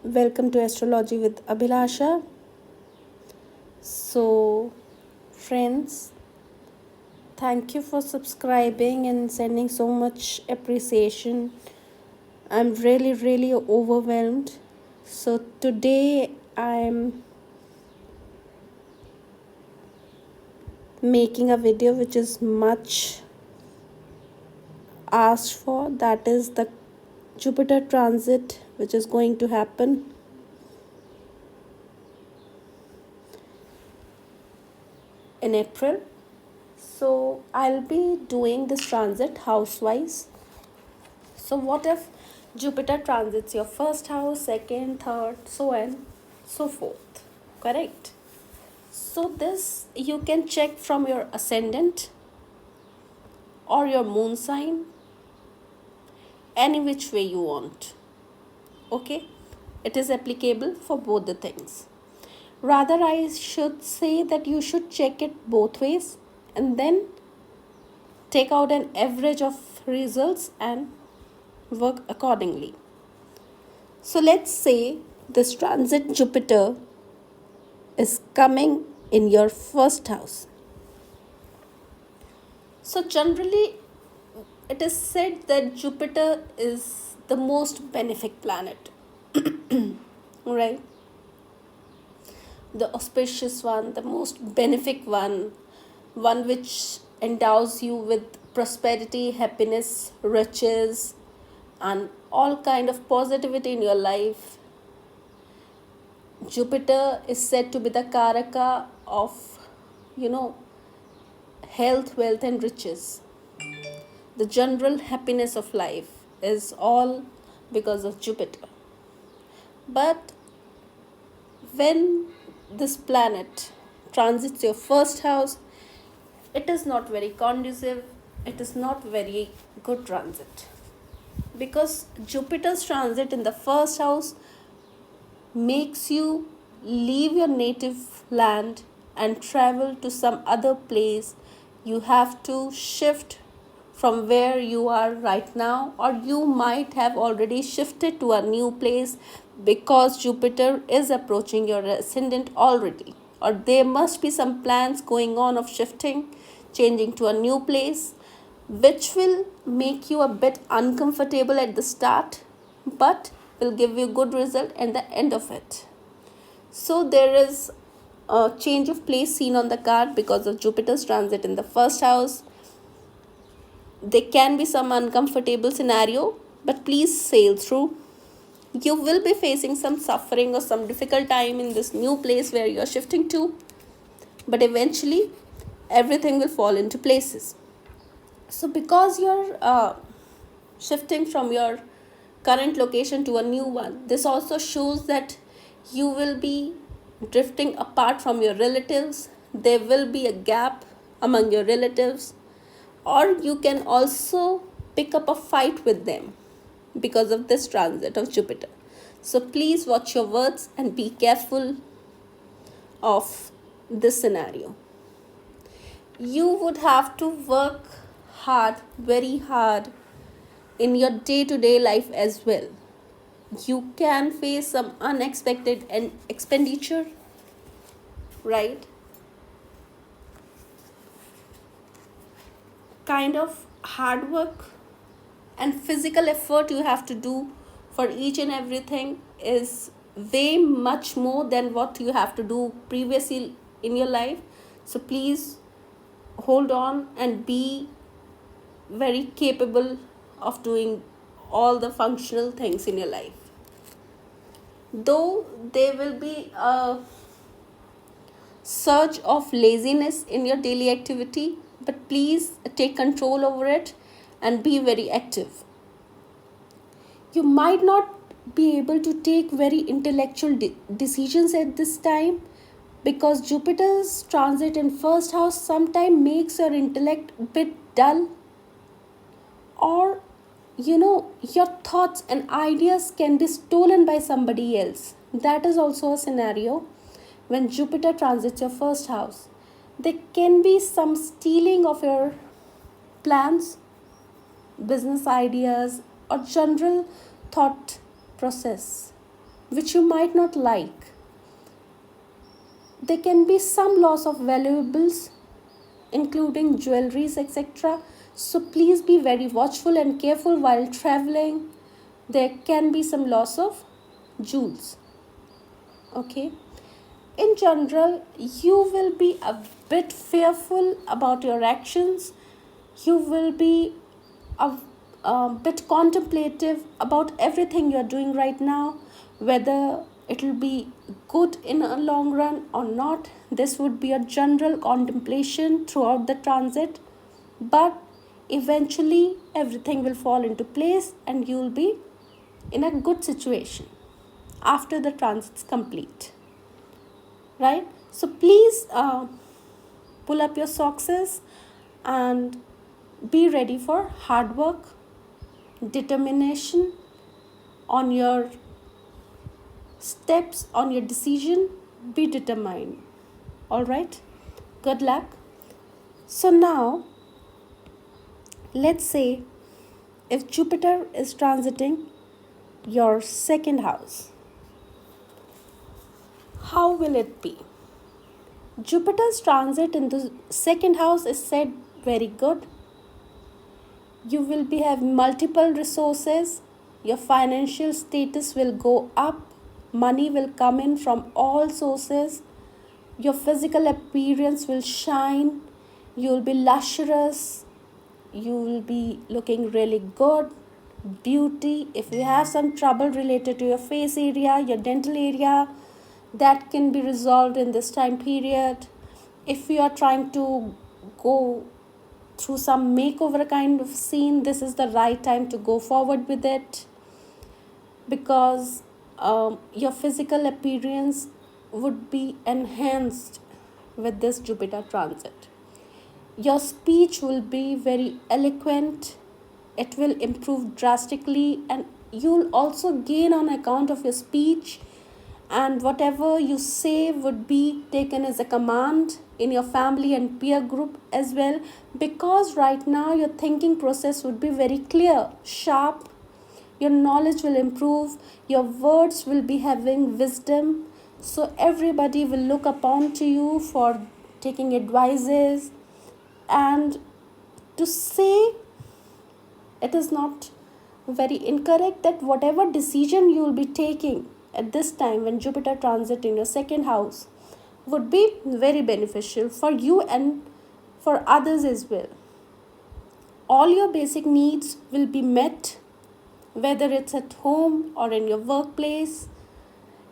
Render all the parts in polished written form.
Welcome to Astrology with Abhilasha. So, friends, thank you for subscribing and sending so much appreciation. I'm really overwhelmed. So, today I'm making a video which is much asked for, that is the Jupiter transit, which is going to happen in April. So, I'll be doing this transit house-wise. So what if Jupiter transits your first house, second, third, so on, so forth? Correct. So this you can check from your ascendant or your moon sign, any which way you want. Okay? It is applicable for both the things. Rather, I should say that you should check it both ways and then take out an average of results and work accordingly. So let's say this transit Jupiter is coming in your first house. So generally it is said that Jupiter is the most benefic planet. Right? The auspicious one, the most benefic one which endows you with prosperity, happiness, riches, and all kind of positivity in your life. Jupiter is said to be the Karaka of, you know, health, wealth, and riches. The general happiness of life is all because of Jupiter. But when this planet transits your first house, it is not very conducive, it is not very good transit. Because Jupiter's transit in the first house makes you leave your native land and travel to some other place. You have to shift from where you are right now, or you might have already shifted to a new place because Jupiter is approaching your ascendant already, or there must be some plans going on of shifting, changing to a new place, which will make you a bit uncomfortable at the start but will give you good result at the end of it. So there is a change of place seen on the card because of Jupiter's transit in the first house. There can be some uncomfortable scenario, but please sail through. You will be facing some suffering or some difficult time in this new place where you're shifting to, but eventually everything will fall into places. So because you're shifting from your current location to a new one, this also shows that you will be drifting apart from your relatives. There will be a gap among your relatives, or you can also pick up a fight with them because of this transit of Jupiter. So please watch your words and be careful of this scenario. You would have to work hard, very hard, in your day-to-day life as well. You can face some unexpected expenditure, right? Kind of hard work and physical effort you have to do for each and everything is way much more than what you have to do previously in your life. So please hold on and be very capable of doing all the functional things in your life. Though there will be a surge of laziness in your daily activity, but please take control over it and be very active. You might not be able to take very intellectual decisions at this time because Jupiter's transit in first house sometimes makes your intellect a bit dull, or your thoughts and ideas can be stolen by somebody else. That is also a scenario when Jupiter transits your first house. There can be some stealing of your plans, business ideas, or general thought process. which you might not like. There can be some loss of valuables, including jewelries, etc. So please be very watchful and careful while traveling. There can be some loss of jewels. Okay. In general, you will be a bit fearful about your actions. You will be a bit contemplative about everything you're doing right now, whether it will be good in a long run or not. This would be a general contemplation throughout the transit, but eventually everything will fall into place and you will be in a good situation after the transit's complete, right? So please pull up your socks and be ready for hard work, determination on your steps, on your decision. Be determined. All right, good luck. So now let's say if Jupiter is transiting your second house, how will it be? Jupiter's transit in the second house is said very good. You will be have multiple resources. Your financial status will go up. Money will come in from all sources. Your physical appearance will shine. You will be lustrous. You will be looking really good. Beauty. If you have some trouble related to your face area, your dental area, that can be resolved in this time period. If you are trying to go through some makeover kind of scene, this is the right time to go forward with it, because your physical appearance would be enhanced with this Jupiter transit. Your speech will be very eloquent. It will improve drastically, and you'll also gain on account of your speech, and whatever you say would be taken as a command in your family and peer group as well, because right now your thinking process would be very clear, sharp. Your knowledge will improve, your words will be having wisdom, so everybody will look upon to you for taking advices. And to say, it is not very incorrect that whatever decision you will be taking at this time when Jupiter transit in your second house would be very beneficial for you and for others as well. All your basic needs will be met, whether it's at home or in your workplace.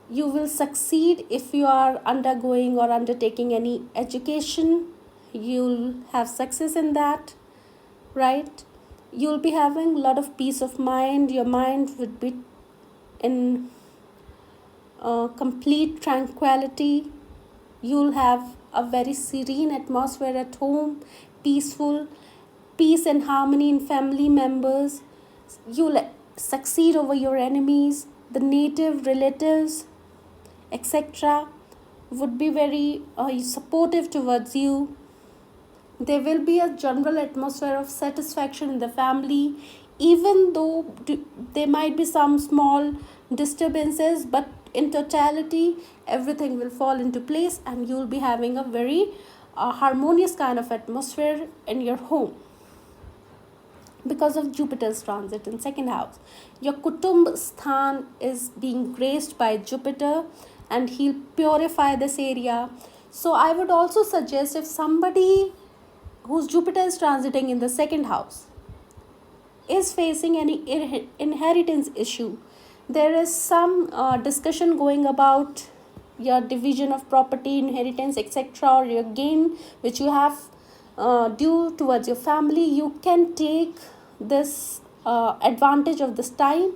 You will succeed if you are undergoing or undertaking any education. You'll have success in that, right? You'll be having a lot of peace of mind. Your mind would be in complete tranquility. You'll have a very serene atmosphere at home, peaceful, peace and harmony in family members. You'll succeed over your enemies, the native relatives, etc. would be very supportive towards you. There will be a general atmosphere of satisfaction in the family, even though there might be some small disturbances, but in totality everything will fall into place and you will be having a very harmonious kind of atmosphere in your home because of Jupiter's transit in second house. Your Kutumb Sthan is being graced by Jupiter and he'll purify this area. So I would also suggest, if somebody whose Jupiter is transiting in the second house is facing any inheritance issue, there is some discussion going about your division of property, inheritance, etc., or your gain which you have due towards your family, you can take this advantage of this time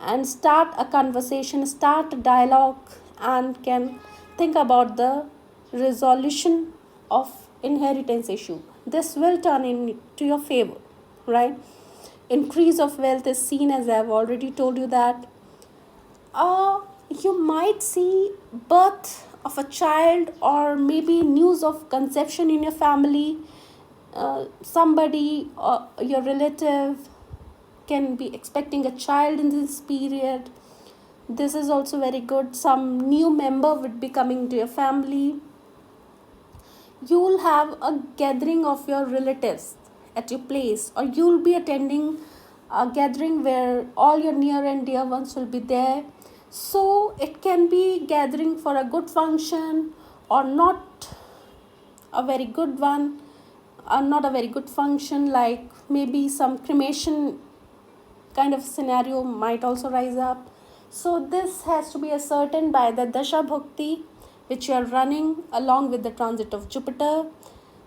and start a conversation, start a dialogue, and can think about the resolution of inheritance issue. This will turn into your favor, right? Increase of wealth is seen, as I have already told you that. You might see birth of a child or maybe news of conception in your family. Somebody, your relative, can be expecting a child in this period. This is also very good. Some new member would be coming to your family. You will have a gathering of your relatives at your place, or you will be attending a gathering where all your near and dear ones will be there. So it can be gathering for a good function or not a very good one, not a very good function, like maybe some cremation kind of scenario might also rise up. So this has to be ascertained by the Dasha Bhakti which you are running along with the transit of Jupiter,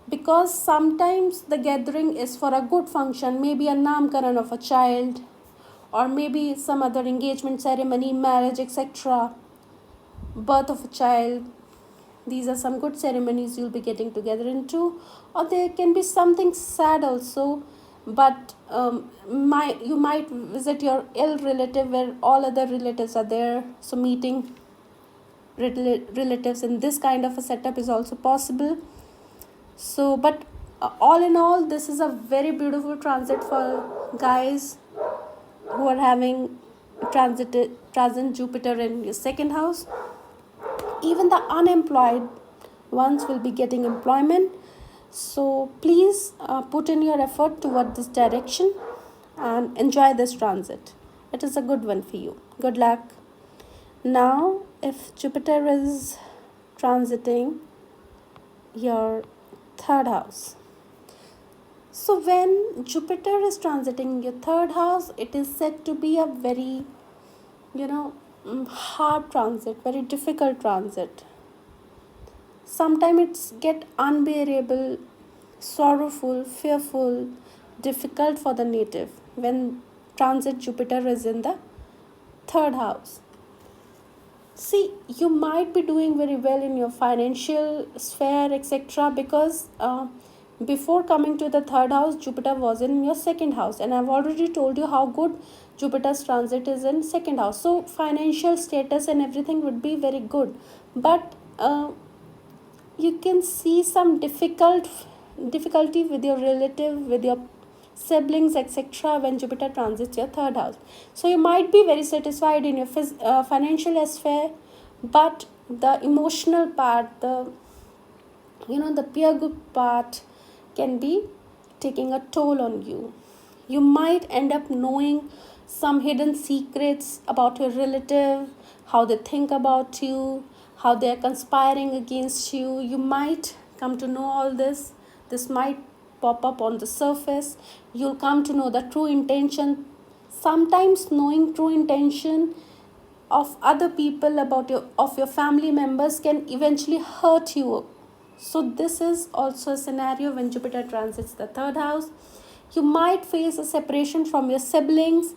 because sometimes the gathering is for a good function, maybe a namkaran of a child, or maybe some other engagement ceremony, marriage, etc., birth of a child. These are some good ceremonies you'll be getting together into. Or there can be something sad also, but you might visit your ill relative where all other relatives are there, so meeting relatives in this kind of a setup is also possible. So but all in all, this is a very beautiful transit for guys who are having transit Jupiter in your second house. Even the unemployed ones will be getting employment. So please put in your effort toward this direction and enjoy this transit. It is a good one for you. Good luck. Now, if Jupiter is transiting your third house. So when Jupiter is transiting your third house, it is said to be a very, hard transit, very difficult transit. Sometimes it's get unbearable, sorrowful, fearful, difficult for the native when transit Jupiter is in the third house. See, you might be doing very well in your financial sphere, etc., because before coming to the third house, Jupiter was in your second house, and I've already told you how good Jupiter's transit is in second house. So financial status and everything would be very good, but you can see some difficulty with your relative, with your siblings, etc., when Jupiter transits your third house. So you might be very satisfied in your financial sphere, but the emotional part, the peer group part can be taking a toll on you. You might end up knowing some hidden secrets about your relative, how they think about you, how they are conspiring against you. You might come to know all this. This might pop up on the surface. You'll come to know the true intention. Sometimes knowing true intention of other people about your family members can eventually hurt you. So this is also a scenario when Jupiter transits the third house. You might face a separation from your siblings,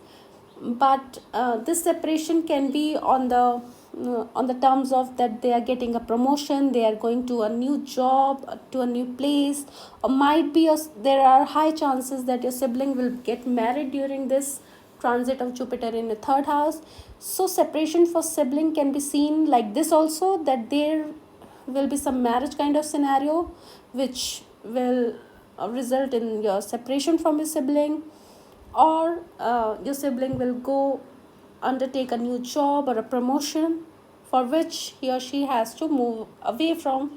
but this separation can be on the terms of that they are getting a promotion, they are going to a new job, to a new place, or might be there are high chances that your sibling will get married during this transit of Jupiter in the third house. So separation for sibling can be seen like this also, that there will be some marriage kind of scenario which will result in your separation from your sibling, or your sibling will go undertake a new job or a promotion for which he or she has to move away from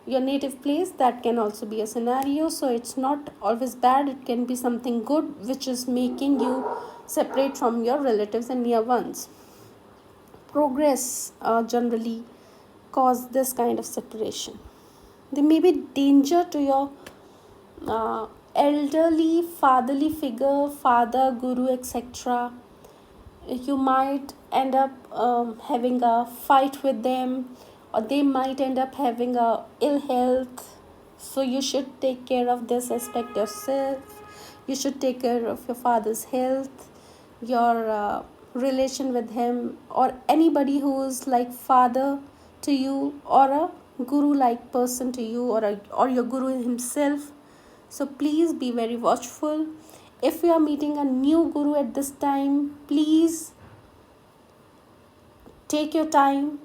your native place. That can also be a scenario. So it's not always bad, it can be something good which is making you separate from your relatives and near ones. Progress generally cause this kind of separation. There may be danger to your elderly fatherly figure, father, guru, etc. You might end up having a fight with them, or they might end up having a ill health. So you should take care of this aspect yourself. You should take care of your father's health, your relation with him, or anybody who is like father to you, or a guru like person to you, or your guru himself. So please be very watchful. If you are meeting a new guru at this time, please take your time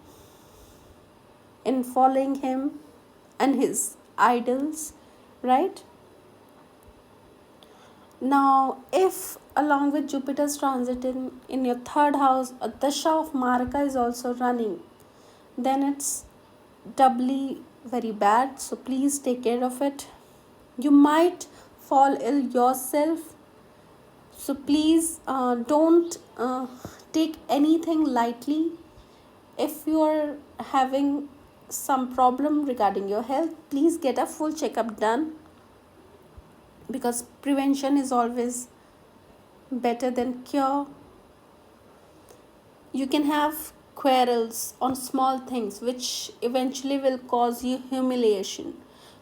in following him and his idols, right? Now, if along with Jupiter's transit in your third house, a Dasha of Maraka is also running, then it's doubly very bad. So please take care of it. You might fall ill yourself. So please don't take anything lightly. If you are having some problem regarding your health, please get a full checkup done, because prevention is always better than cure. You can have quarrels on small things which eventually will cause you humiliation.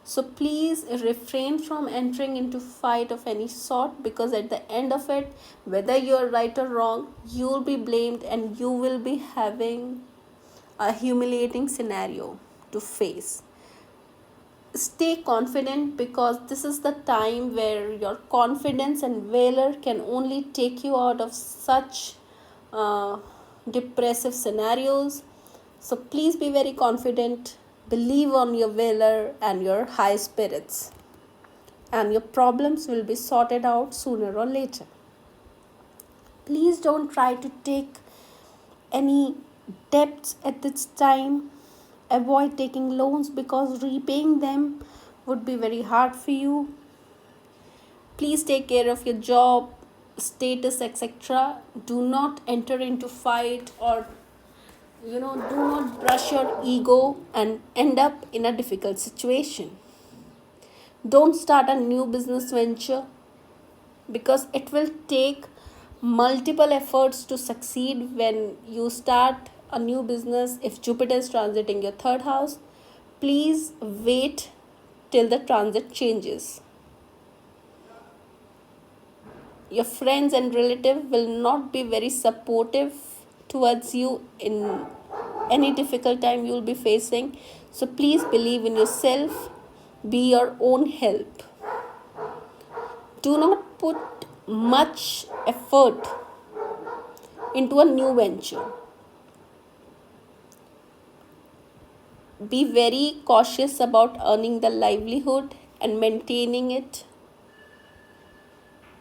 So please refrain from entering into fight of any sort, because at the end of it, whether you're right or wrong, you'll be blamed and you will be having a humiliating scenario to face. Stay confident, because this is the time where your confidence and valor can only take you out of such uh, depressive scenarios. So please be very confident, believe on your valor and your high spirits, and your problems will be sorted out sooner or later. Please don't try to take any debts at this time. Avoid taking loans, because repaying them would be very hard for you. Please take care of your job status, etc. Do not enter into fight, or do not brush your ego and end up in a difficult situation. Don't start a new business venture, because it will take multiple efforts to succeed when you start a new business. If Jupiter is transiting your third house, please wait till the transit changes. Your friends and relatives will not be very supportive towards you in any difficult time you'll be facing. So please believe in yourself, be your own help. Do not put much effort into a new venture. Be very cautious about earning the livelihood and maintaining it.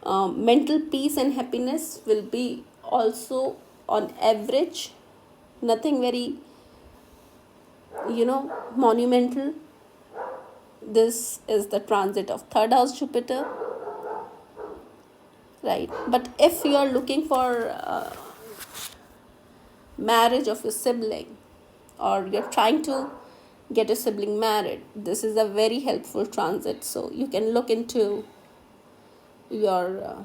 Mental peace and happiness will be also on average, nothing very monumental. This is the transit of third house Jupiter, right? But if you are looking for marriage of your sibling, or you're trying to get a sibling married, this is a very helpful transit. So you can look into your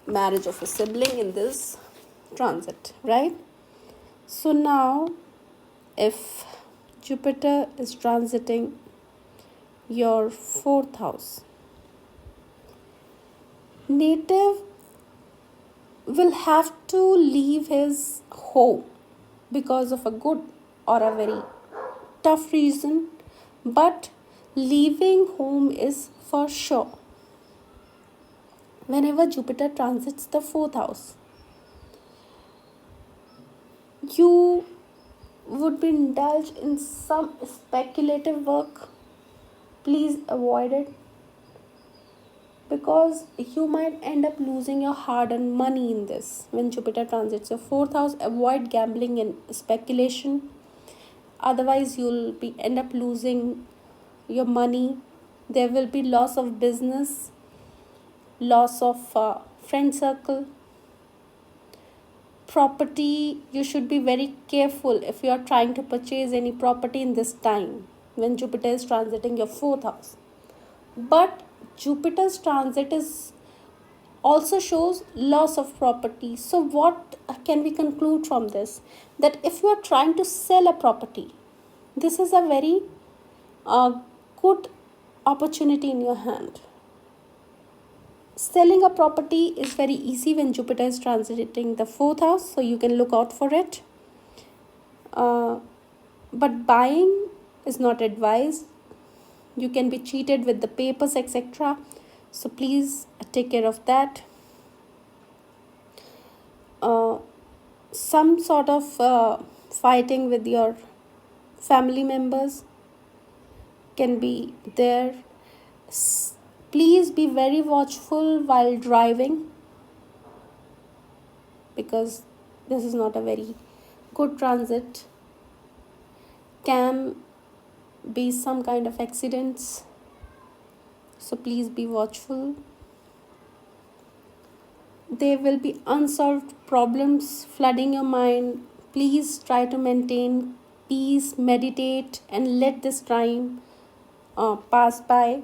marriage of a sibling in this transit, right? So now, if Jupiter is transiting your fourth house, native will have to leave his home because of a good or a very tough reason, but leaving home is for sure whenever Jupiter transits the fourth house. You would be indulged in some speculative work. Please avoid it, because you might end up losing your hard-earned money in this. When Jupiter transits your fourth house, avoid gambling and speculation. Otherwise, you'll be end up losing your money. There will be loss of business, loss of friend circle. Property, you should be very careful if you are trying to purchase any property in this time when Jupiter is transiting your fourth house. But Jupiter's transit is also shows loss of property. So what can we conclude from this? That if you are trying to sell a property, this is a very good opportunity in your hand. Selling a property is very easy when Jupiter is transiting the fourth house, so you can look out for it. But buying is not advised. You can be cheated with the papers, etc. So please take care of that. Some sort of fighting with your family members can be there. Please be very watchful while driving, because this is not a very good transit. Can be some kind of accidents, so please be watchful. There will be unsolved problems flooding your mind. Please try to maintain peace, meditate, and let this time pass by.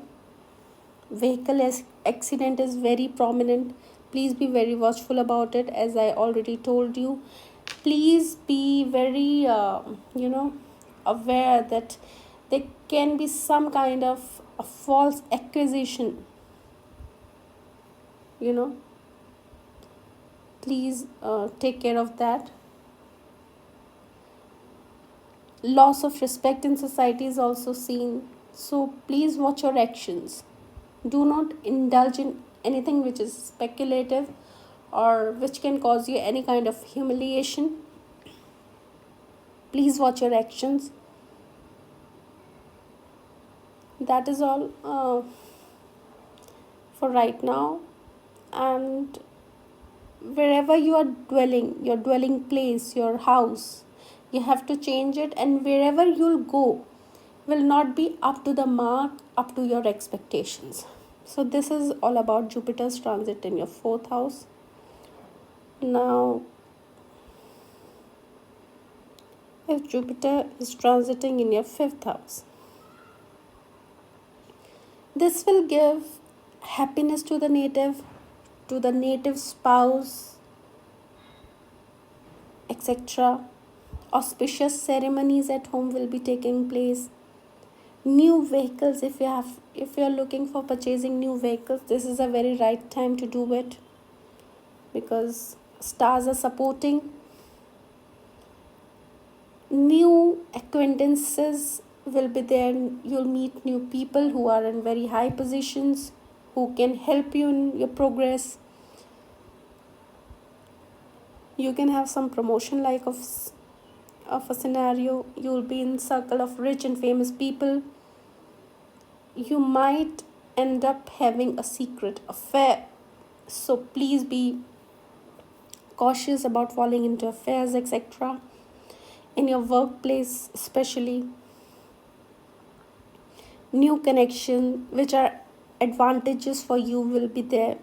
Vehicle accident is very prominent. Please be very watchful about it, as I already told you. Please be very aware that there can be some kind of a false accusation, you know. Please take care of that. Loss of respect in society is also seen, so please watch your actions. Do not indulge in anything which is speculative or which can cause you any kind of humiliation. Please watch your actions. That is all for right now. And wherever you are dwelling, your dwelling place, your house, you have to change it, and wherever you'll go will not be up to the mark, up to your expectations. So this is all about Jupiter's transit in your fourth house. Now, if Jupiter is transiting in your fifth house, this will give happiness to the native spouse, etc. Auspicious ceremonies at home will be taking place. New vehicles, if you are looking for purchasing new vehicles, this is a very right time to do it, because stars are supporting. New acquaintances will be there. You'll meet new people who are in very high positions, who can help you in your progress. You can have some promotion like of a scenario. You'll be in circle of rich and famous people. You might end up having a secret affair, so please be cautious about falling into affairs, etc. In your workplace especially, new connection which are advantages for you will be there.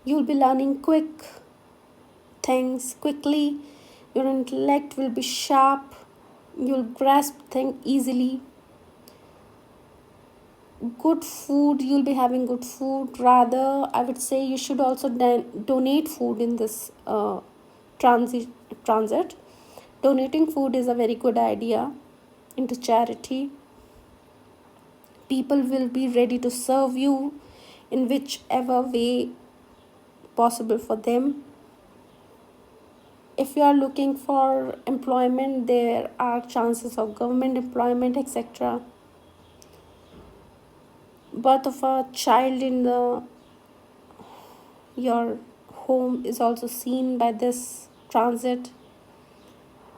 You'll be learning quick things quickly. Your intellect will be sharp. You'll grasp things easily. Good food, you'll be having good food. Rather, I would say you should also donate food in this transit. Donating food is a very good idea into charity. People will be ready to serve you in whichever way possible for them. If you are looking for employment, there are chances of government employment, etc. Birth of a child in your home is also seen by this transit.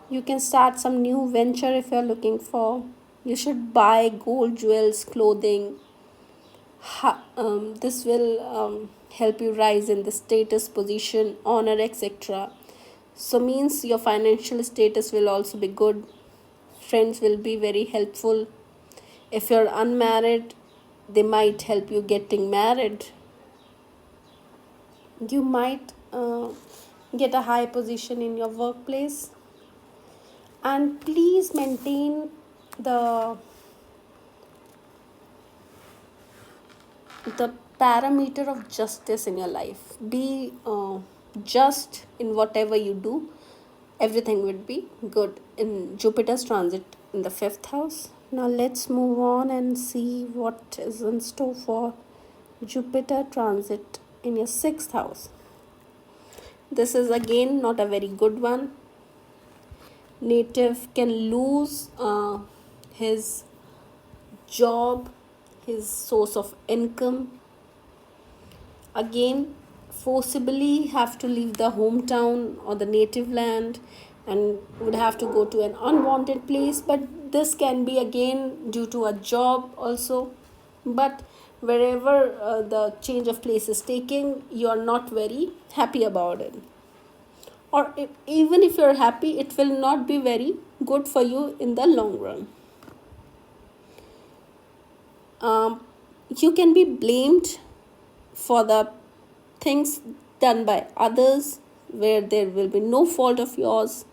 You can start some new venture if you are looking for. You should buy gold, jewels, clothing. This will help you rise in the status, position, honor, etc. So means your financial status will also be good. Friends will be very helpful. If you're unmarried, they might help you getting married. You might get a high position in your workplace. And please maintain the parameter of justice in your life. Be just in whatever you do. Everything would be good in Jupiter's transit in the fifth house. Now let's move on and see what is in store for Jupiter transit in your sixth house. This is again not a very good one. Native can lose his job, his source of income. Again, forcibly have to leave the hometown or the native land and would have to go to an unwanted place. But this can be again due to a job also. But wherever the change of place is taking, you are not very happy about it. Or even if you're happy, it will not be very good for you in the long run. um, you can be blamed for the things done by others where there will be no fault of yours.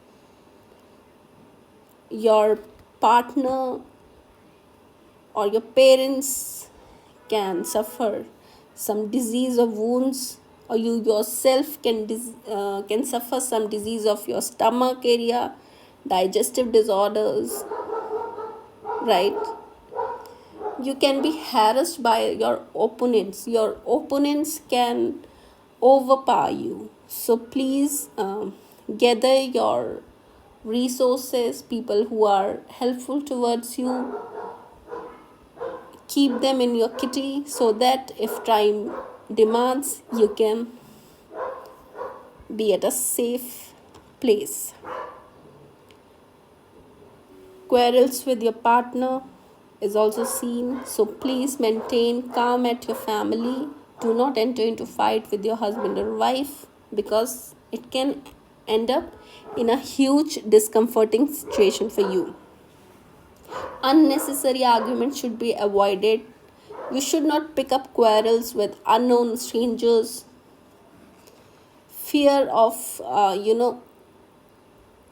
Your partner or your parents can suffer some disease or wounds, or you yourself can suffer some disease of your stomach area, digestive disorders, right? You can be harassed by your opponents. Your opponents can overpower you. So please, gather your resources, people who are helpful towards you, keep them in your kitty, so that if time demands, you can be at a safe place. Quarrels with your partner is also seen, so please maintain calm at your family. Do not enter into fight with your husband or wife, because it can end up in a huge discomforting situation for you. Unnecessary arguments should be avoided. You should not pick up quarrels with unknown strangers. Fear of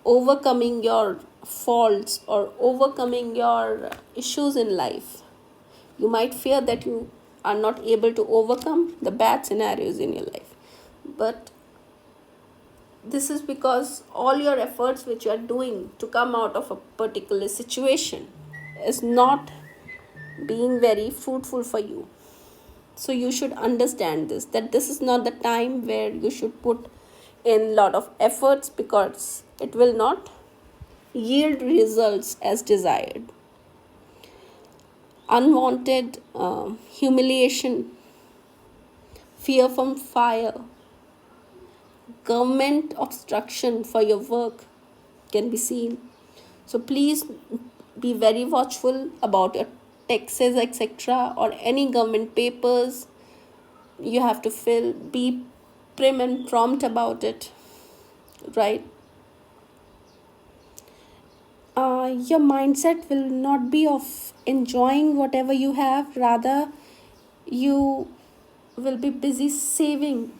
overcoming your faults or overcoming your issues in life. You might fear that you are not able to overcome the bad scenarios in your life. But this is because all your efforts which you are doing to come out of a particular situation is not being very fruitful for you. So you should understand this, that this is not the time where you should put in lot of efforts, because it will not yield results as desired. Unwanted humiliation, fear from fire, government obstruction for your work can be seen. So please be very watchful about your taxes, etc., or any government papers you have to fill. Be prim and prompt about it, right? Your mindset will not be of enjoying whatever you have, rather you will be busy saving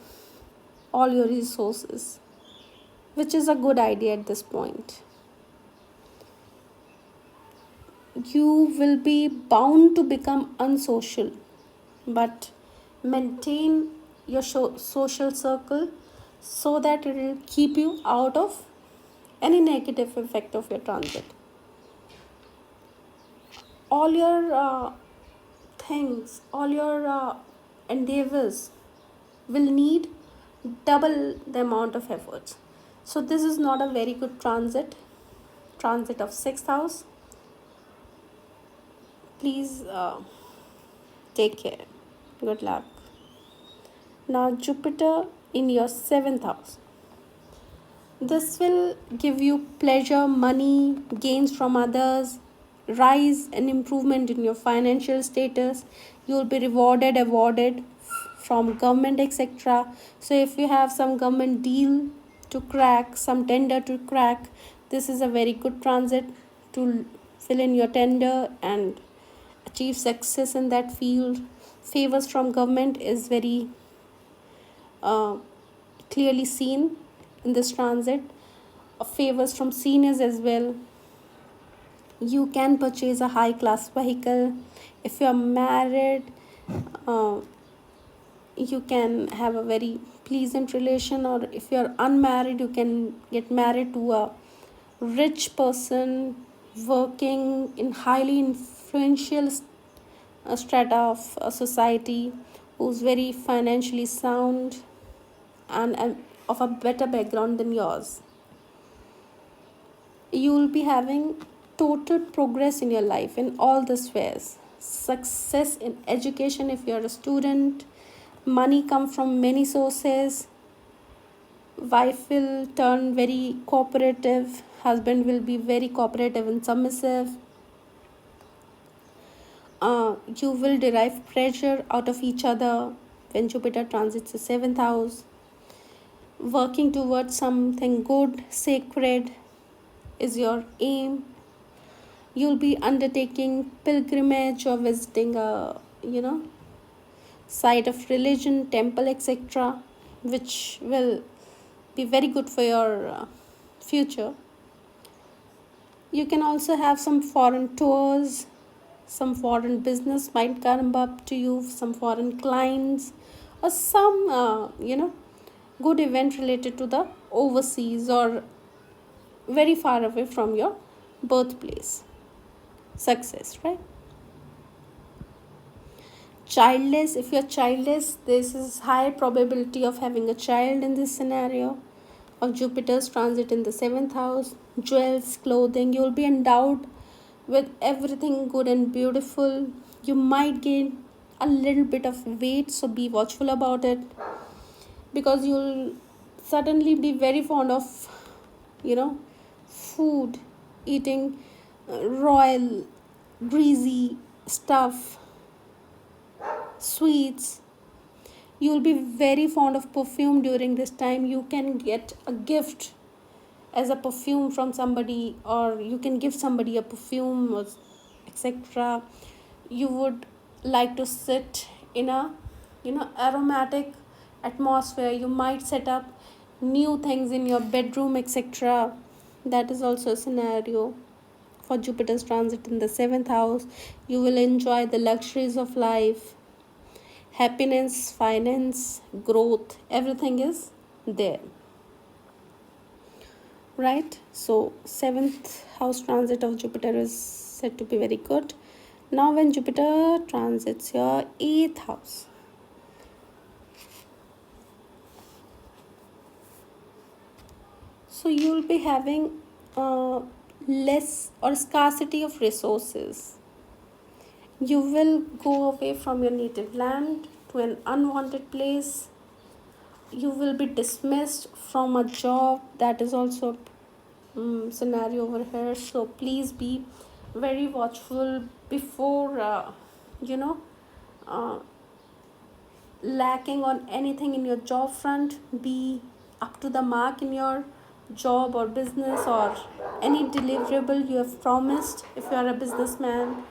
all your resources, which is a good idea at this point. You will be bound to become unsocial, but maintain your social circle, so that it will keep you out of any negative effect of your transit. All your things, all your endeavors will need double the amount of efforts. So this is not a very good transit of sixth house. Please take care. Good luck. Now Jupiter in your seventh house. This will give you pleasure, money, gains from others, rise and improvement in your financial status. You will be rewarded, awarded from government, etc. So if you have some government deal to crack, some tender to crack, this is a very good transit to fill in your tender and achieve success in that field. Favors from government is very uh, clearly seen in this transit. Favors from seniors as well. You can purchase a high class vehicle. If you are married, uh, you can have a very pleasant relation, or if you are unmarried, you can get married to a rich person working in highly influential strata of society, who's very financially sound and of a better background than yours. You will be having total progress in your life in all the spheres. Success in education if you are a student, money come from many sources, wife will turn very cooperative, husband will be very cooperative and submissive. You will derive pleasure out of each other when Jupiter transits the seventh house. Working towards something good, sacred is your aim. You'll be undertaking pilgrimage or visiting a, site of religion, temple, etc., which will be very good for your future. You can also have some foreign tours, some foreign business might come up to you, some foreign clients, or some, good event related to the overseas or very far away from your birthplace. Success, right? Childless, if you're childless, this is high probability of having a child in this scenario of Jupiter's transit in the seventh house. Jewels, clothing, you'll be endowed with everything good and beautiful. You might gain a little bit of weight, so be watchful about it, because you'll suddenly be very fond of, food, eating royal, greasy stuff, sweets. You'll be very fond of perfume during this time. You can get a gift as a perfume from somebody, or you can give somebody a perfume, or etc. You would like to sit in a, aromatic atmosphere. You might set up new things in your bedroom, etc. That is also a scenario for Jupiter's transit in the seventh house. You will enjoy the luxuries of life, happiness, finance, growth, everything is there, right? So seventh house transit of Jupiter is said to be very good. Now when Jupiter transits your eighth house, so you'll be having less or scarcity of resources. You will go away from your native land to an unwanted place. You will be dismissed from a job. That is also a scenario over here. So please be very watchful before, uh, lacking on anything in your job front. Be up to the mark in your job or business, or any deliverable you have promised. If you are a businessman,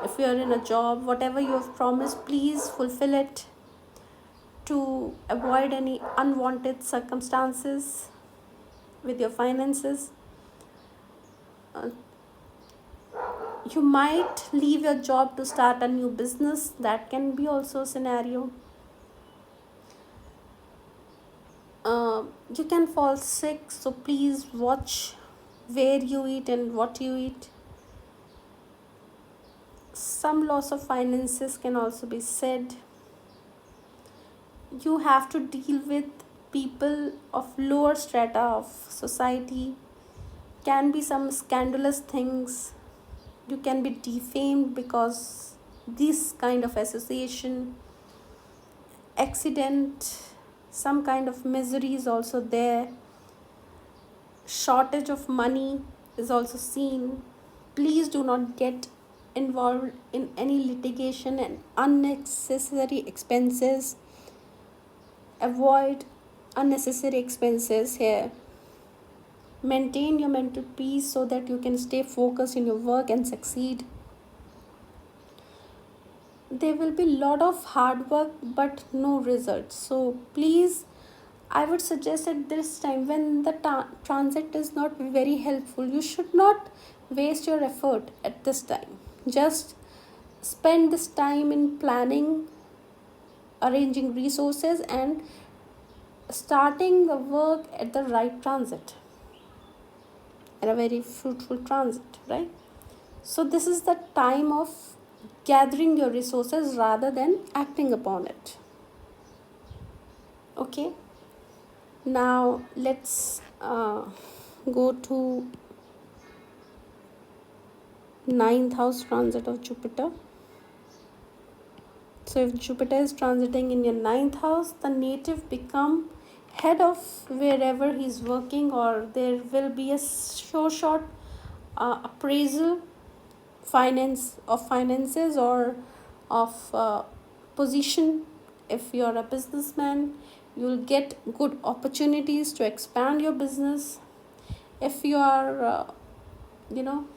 if you are in a job, whatever you have promised, please fulfill it to avoid any unwanted circumstances with your finances. uh, you might leave your job to start a new business. That can be also a scenario. You can fall sick, so please watch where you eat and what you eat. Some loss of finances can also be said. You have to deal with people of lower strata of society. Can be some scandalous things. You can be defamed because this kind of association. Accident, some kind of misery is also there. Shortage of money is also seen. Please do not get involved in any litigation and unnecessary expenses. Avoid unnecessary expenses here. Maintain your mental peace so that you can stay focused in your work and succeed. There will be a lot of hard work but no results. So please, I would suggest at this time, when the transit is not very helpful, you should not waste your effort at this time. Just spend this time in planning, arranging resources, and starting the work at the right transit, at a very fruitful transit, right? So this is the time of gathering your resources rather than acting upon it. Okay, now let's go to ninth house transit of Jupiter. So if Jupiter is transiting in your ninth house, the native become head of wherever he's working, or there will be a short appraisal finances or of position. If you are a businessman, you'll get good opportunities to expand your business. If you are you know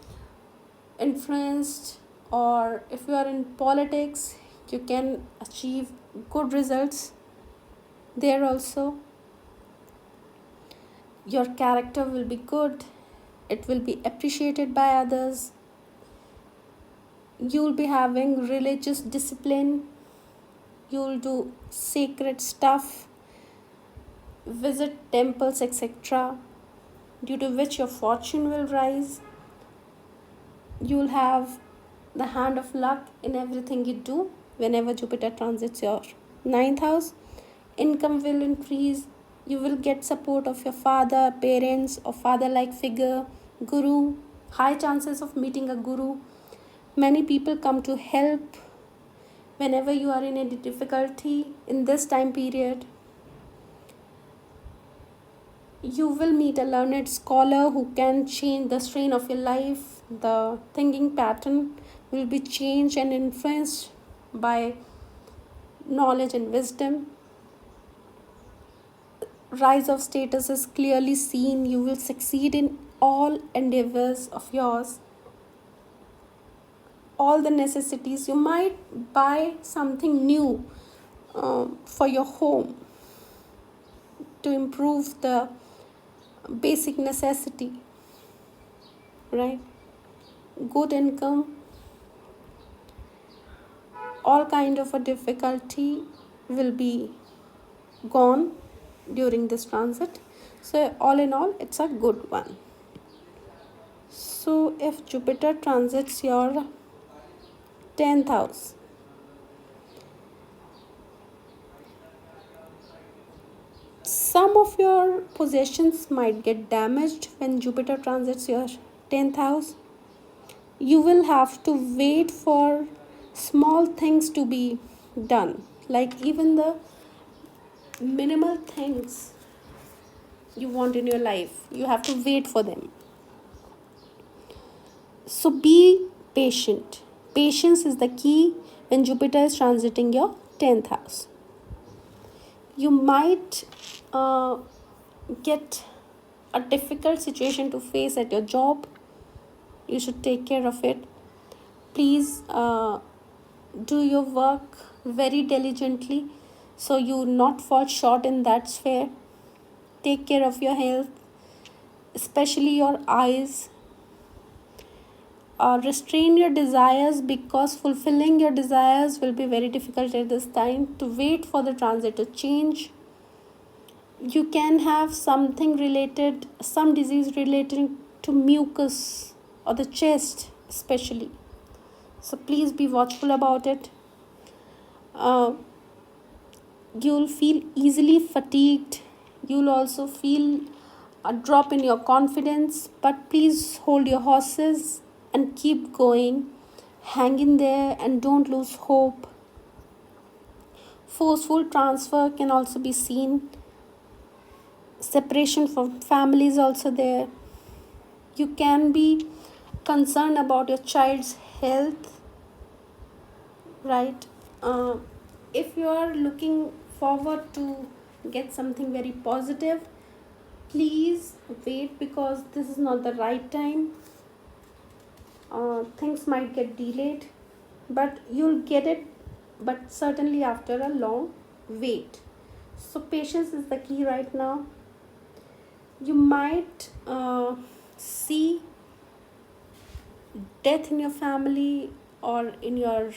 influenced, or if you are in politics, you can achieve good results there also. Your character will be good, it will be appreciated by others. You'll be having religious discipline, you'll do sacred stuff, visit temples, etc., due to which your fortune will rise. You'll have the hand of luck in everything you do whenever Jupiter transits your ninth house. Income will increase. You will get support of your father, parents, or father like figure, guru. High chances of meeting a guru. Many people come to help whenever you are in any difficulty in this time period. You will meet a learned scholar who can change the strain of your life. The thinking pattern will be changed and influenced by knowledge and wisdom. Rise of status is clearly seen. You will succeed in all endeavors of yours. All the necessities. You might buy something new for your home to improve the basic necessity, right? Good income. All kind of a difficulty will be gone during this transit. So all in all, it's a good one. So if Jupiter transits your 10th house, some of your possessions might get damaged when Jupiter transits your 10th house. You will have to wait for small things to be done, like even the minimal things you want in your life, you have to wait for them. So be patient. Patience is the key when Jupiter is transiting your 10th house. You might get a difficult situation to face at your job. You should take care of it. Please do your work very diligently so you not fall short in that sphere. Take care of your health, especially your eyes. Restrain your desires, because fulfilling your desires will be very difficult at this time. To wait for the transit to change. You can have something related, some disease relating to mucus or the chest especially. So please be watchful about it. You'll feel easily fatigued. You'll also feel a drop in your confidence, but please hold your horses and keep going. Hang in there and don't lose hope. Forceful transfer can also be seen. Separation from family is also there. You can be concerned about your child's health, right? If you are looking forward to get something very positive, please wait, because this is not the right time. Things might get delayed, but you'll get it, but certainly after a long wait. So patience is the key right now. You might see death in your family or in your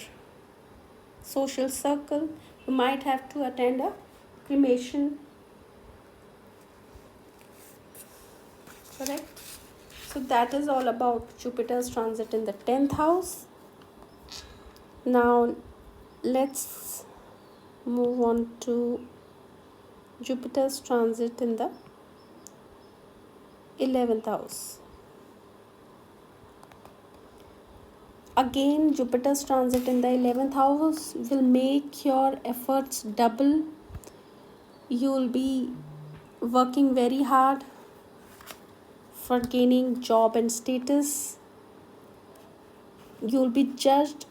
social circle. You might have to attend a cremation, correct? So that is all about Jupiter's transit in the 10th house. Now let's move on to Jupiter's transit in the 11th house. Again, Jupiter's transit in the 11th house will make your efforts double. You will be working very hard for gaining job and status. You'll be judged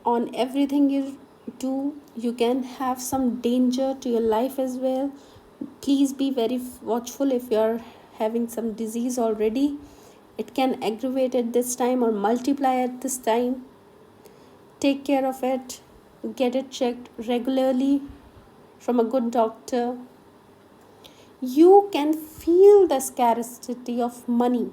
on everything you do. You can have some danger to your life as well. Please be very watchful. If you're having some disease already, it can aggravate at this time or multiply at this time. Take care of it. Get it checked regularly from a good doctor. You can feel the scarcity of money.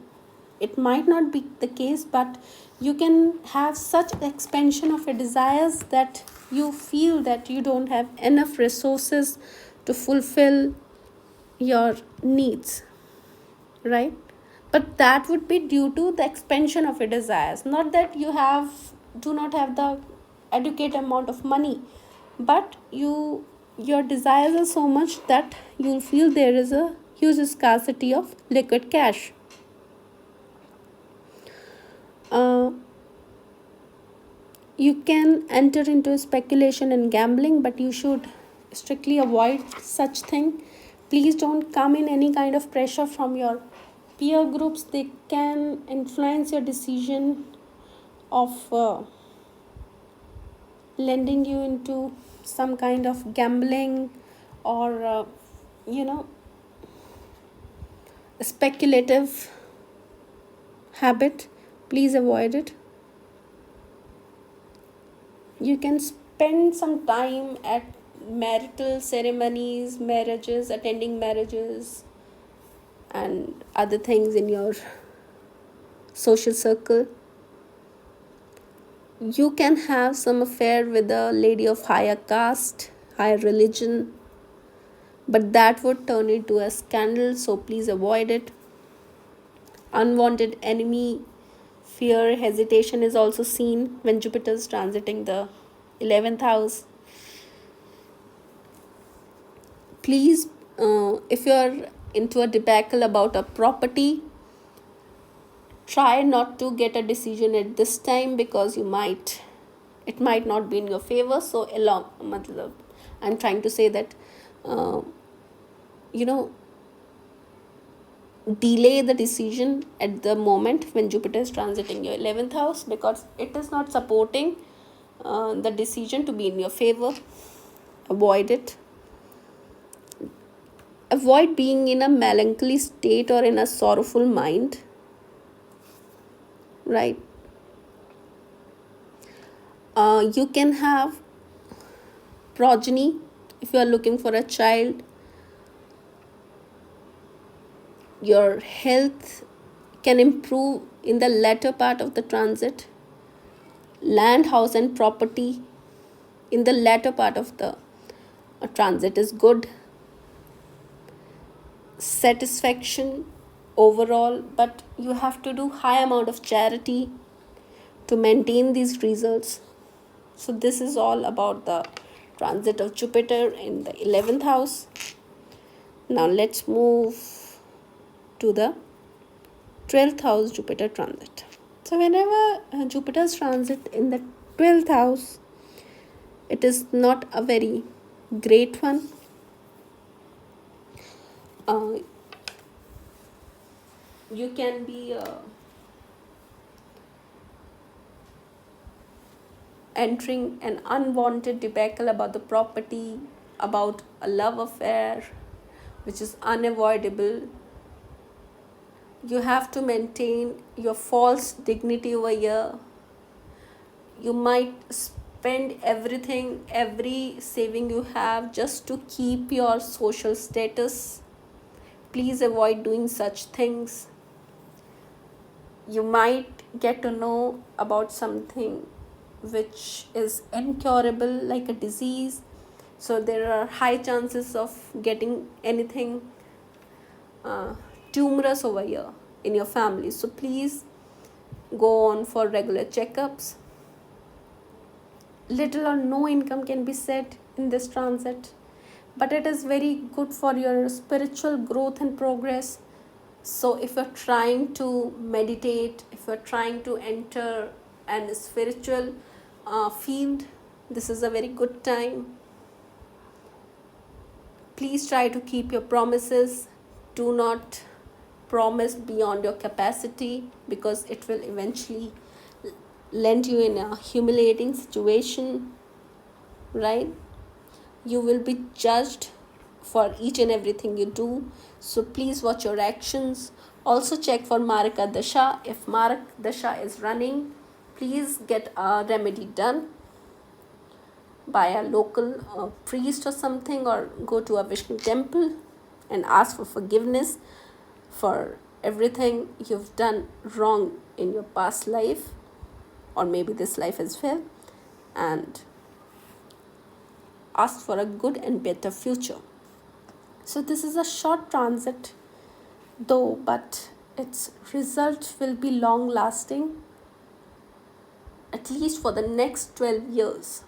It might not be the case, but you can have such expansion of your desires that you feel that you don't have enough resources to fulfill your needs, right? But that would be due to the expansion of your desires, not that you do not have the adequate amount of money, but your desires are so much that you'll feel there is a huge scarcity of liquid cash. You can enter into speculation and gambling, but you should strictly avoid such thing. Please don't come in any kind of pressure from your peer groups. They can influence your decision of lending you into some kind of gambling or you know speculative habit. Please avoid it. You can spend some time at marital ceremonies, marriages, attending marriages, and other things in your social circle. You can have some affair with a lady of higher caste, higher religion, but that would turn into a scandal, so please avoid it. Unwanted enemy, fear, hesitation is also seen when Jupiter is transiting the 11th house. Please, if you're into a debacle about a property, try not to get a decision at this time, because it might not be in your favor. So I'm trying to say that you know delay the decision at the moment when Jupiter is transiting your 11th house, because it is not supporting the decision to be in your favor. Avoid it. Avoid being in a melancholy state or in a sorrowful mind, right? You can have progeny if you are looking for a child. Your health can improve in the latter part of the transit. Land, house, and property in the latter part of the transit is good. Satisfaction overall, but you have to do high amount of charity to maintain these results. So this is all about the transit of Jupiter in the 11th house. Now let's move to the 12th house Jupiter transit. So whenever Jupiter's transit in the 12th house, it is not a very great one. You can be entering an unwanted debacle about the property, about a love affair, which is unavoidable. You have to maintain your false dignity over here. You might spend everything, every saving you have, just to keep your social status. Please avoid doing such things. You might get to know about something which is incurable, like a disease. So there are high chances of getting anything tumorous over here in your family. So please go on for regular checkups. Little or no income can be said in this transit, but it is very good for your spiritual growth and progress. So if you're trying to meditate, if you're trying to enter an spiritual field, this is a very good time. Please try to keep your promises. Do not promise beyond your capacity, because it will eventually land you in a humiliating situation, right? You will be judged for each and everything you do. So please watch your actions. Also check for Marika Dasha. If Marak Dasha is running, please get a remedy done by a local priest or something, or go to a Vishnu temple and ask for forgiveness for everything you've done wrong in your past life, or maybe this life as well, and ask for a good and better future. So this is a short transit though, but its result will be long lasting, at least for the next 12 years.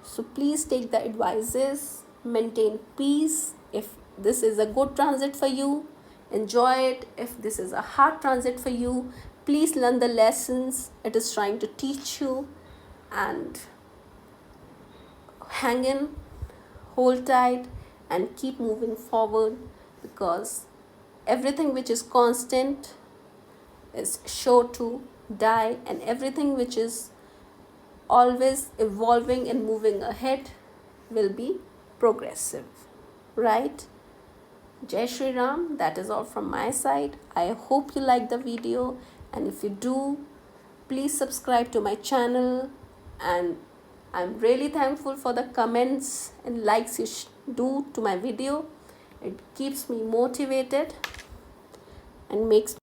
So please take the advices, maintain peace. If this is a good transit for you, enjoy it. If this is a hard transit for you, please learn the lessons it is trying to teach you, and hang in, hold tight, and keep moving forward, because everything which is constant is sure to die, and everything which is always evolving and moving ahead will be progressive, right? Jai Shri Ram. That is all from my side. I hope you like the video, and if you do, please subscribe to my channel, and I'm really thankful for the comments and likes you do to my video. It keeps me motivated and makes